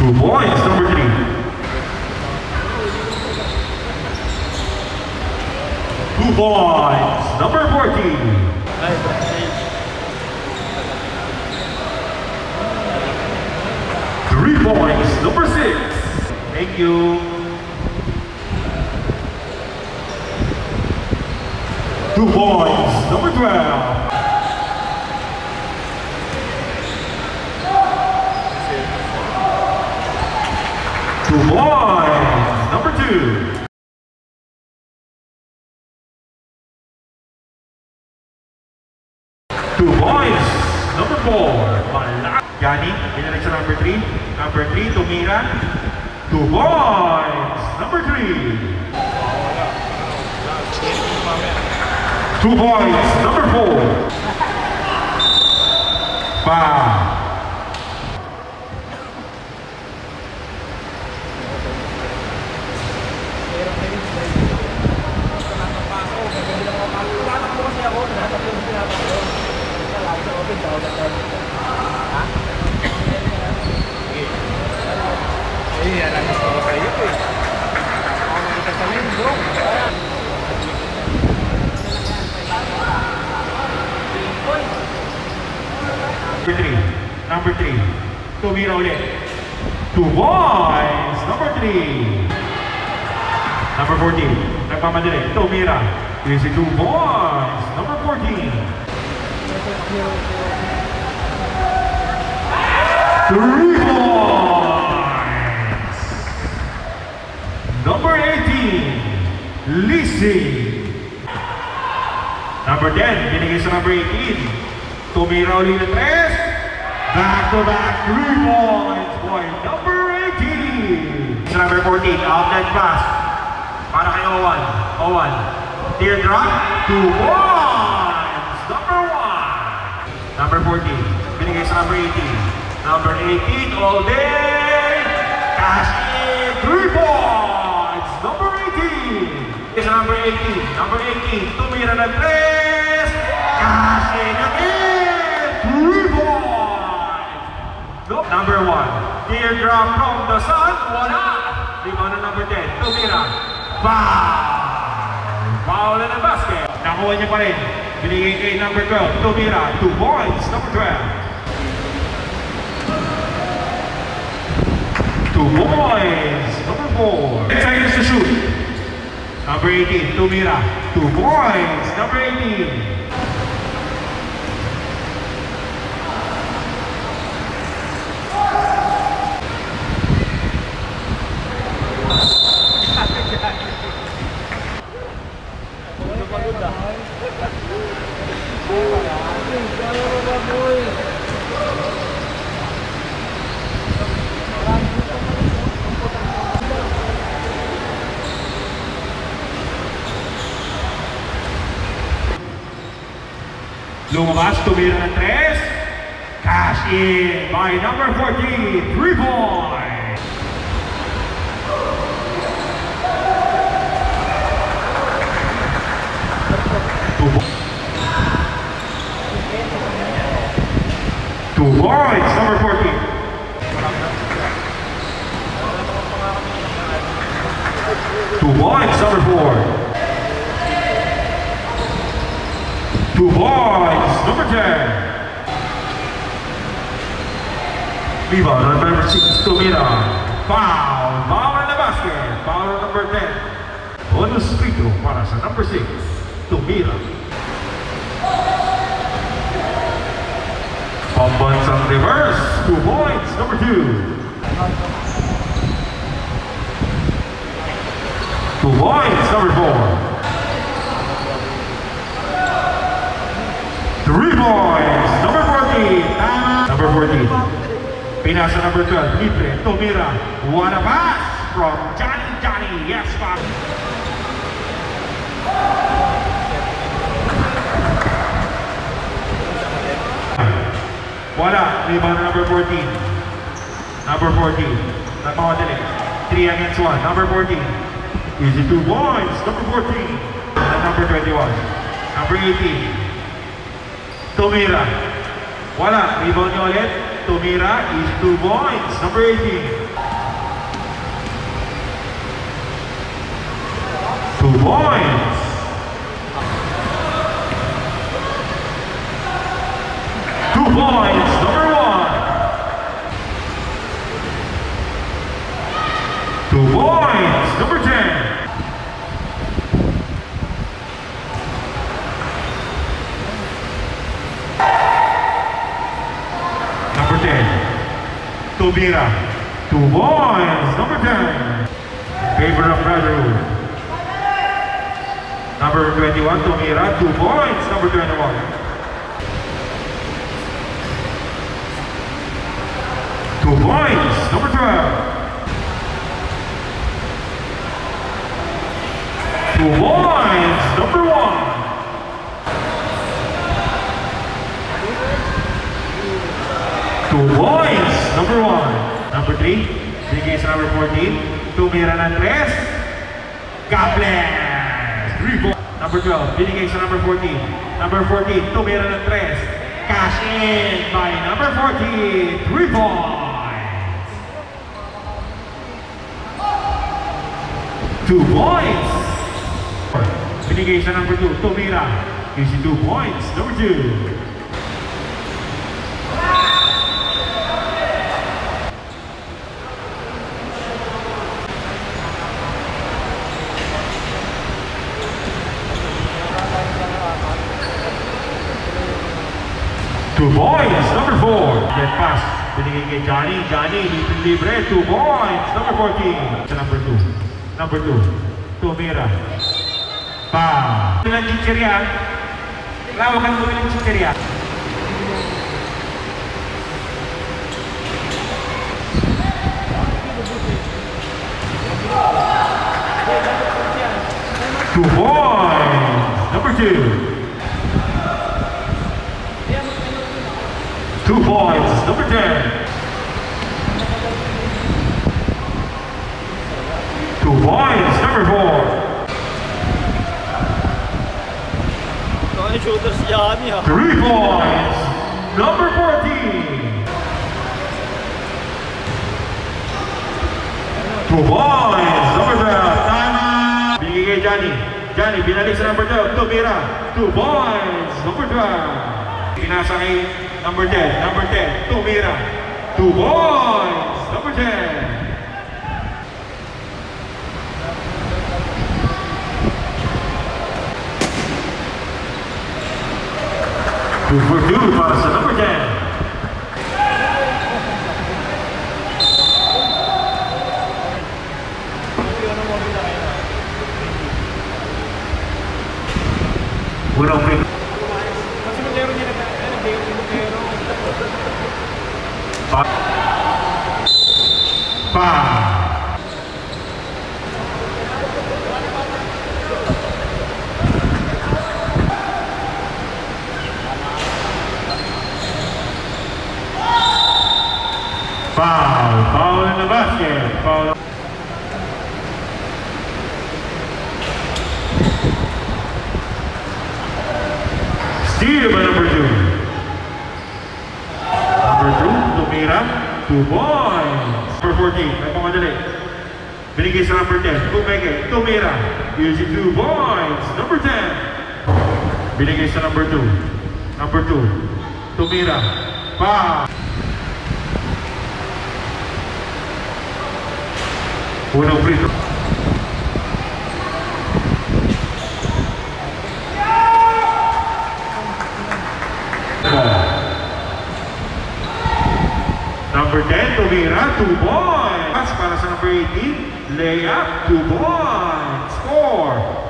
2 points, number 3. 2 points, number 14. 3 points, number 6. Thank you. 2 points, number 12. 2 points, number 2. 2 points, number 4. Yanni, binalik sa number 3. Number 3, tumira. 2 points, number 3. 2 points, number 4. 5. Iya, nangis kalau kayak gitu ya. Mau kita saling bro. Number 3. Tumira ulit. 2 points, number 3. Number 14. Nagmamadali. Tumira. Easy 2 points, number 14. 3 points. Number 18. Lisi. Number 10. Binigay sa number 18. Tumira ulit ng 3. Back-to-back 3 points for number 18. Sa number 14. Outlet pass. Para kay Owan. Owan. Teardrop. 2 points. Number 1. Number 14. Binigay sa number 18. Number 18. All day. Cash in. 3 points. Number 18. Sa number 18. Number 18. Tumira ng 3. Cash in again. 3 points. Number 1. Teardrop from the sun. Wala. Rebound na number 10. Tumira. Foul! Foul in the basket. Nakuha niya pa rin. Binigay kay number 12. Tumira. 2 points. Number 12. 2 points. Number 4. 10 seconds to shoot. Number 18. Tumira. 2 points. Number 18. Lumabas, tumira ng 3. Cash in by number 14. 3 points. Two points, number 14. 2 points, number 4. 2 points, number 10. Rebound on number 6, Tumira. Foul, foul in the basket. Foul on number 10. Bonus free throw para sa number 6, Tumira. Pambansang reverse, 2 points, number 2. 2 points, number 4. 3 points, number 14. Number 14. Pinasa number 12, libre, Tumira. What a pass from Johnny. Yes, pass. Wala, rebound number 14. Number 14. Nagmamadali. 3 against 1. Number 14. Easy 2 points. Number 14. And number 21. Number 18. Tumira. Wala, rebound niya ulit. Tumira is 2 points. Number 18. points. Two points, number one. 2 points, number 10. Number 10, Tobira. 2 points, number 10. Favor of Brotherhood. Number 21, Tobira. 2 points, number 21. 2 points, number 12. 2 points, number 1. 2 points, number 1. Number 3, binigay sa number 14. Tumira ng 3. God bless! 3 points. Number 12, binigay sa number 14. Number 14, tumira ng 3. Cash in by number 14. 3 points. 2 points. Binigay sa number 2, Tumira. Using 2 points. Number 2. 2 points, number 4. Get pass. Binigay kay Johnny. Johnny, libre. 2 points, number 14. Sa number 2. Number 2. Tumira. Pa. Ilang chichirya. Lawakan mo ilang chichirya. Two points, number 2. 2 points, number 10. 2 points, number 4. Shooter si Johnny, ha? 3 points, number 14. 2 points, number 12. Tama! Bigay kay Johnny. Johnny, binalik sa number 12. Tumira. 2 points, number 12. Pinasa kay number 10. Number 10. Tumira. 2 points, number 10. 2 for 2 para sa number 10. Unang free. Pa. Foul in the basket. Foul. Steal by number 2. Number 2, Tumira. 2 points. Number 14, may pamadali. Binigay sa number 10. Tumeke. Tumira. Using 2 points. Number 10. Binigay sa number 2. Number 2. Tumira. Pa. Unang free throw. Number 10, Tumira, 2 points. Pass para sa number 18, layup, 2 points. Score.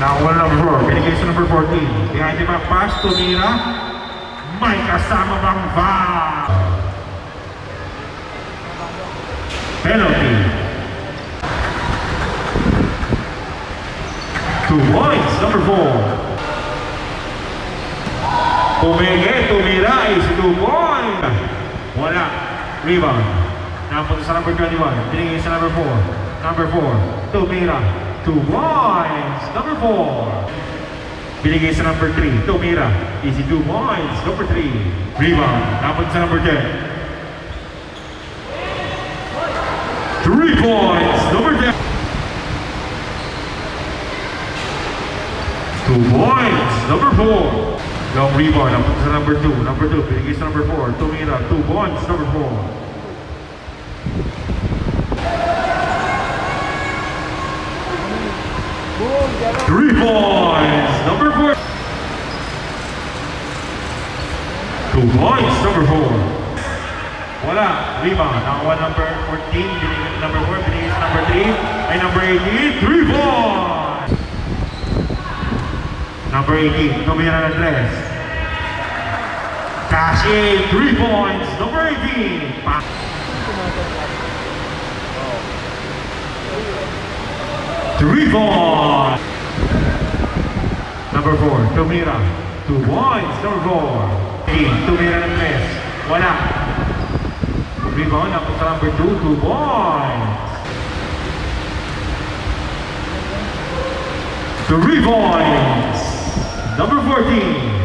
Now, number 4, binigay sa number 14. Behind the back pass, Tumira. May kasama bang foul? Penalty. 2 points, number 4. Pumege, Tumira is 2 points. Wala. Rebound. Napunta sa number 21. Binigay sa number 4. Number 4, Tumira. 2 points. Number 4. Binigay sa number 3. Tumira. Easy 2 points. Number 3. Rebound. Dapat sa number 10. 3 points. Number 10. 2 points. Number 4. Long rebound. Dapat sa number 2. Number 2. Binigay sa number 4. Tumira. 2 points. Number 4. 3 points, number 4. 2 points, number 4. Wala, rebound. Nakakuha number 14, binigay number 4, binigay sa number 3. Ay number 18, 3 points. Number 18, tumira ng 3. Cash in, 3 points, number 18. 3 points. Number 4, Tumira. 2 points. Number 4. Tumira ng 3. Wala. Rebound. Tapos sa number 2, 2 points. 3 points. Number 14.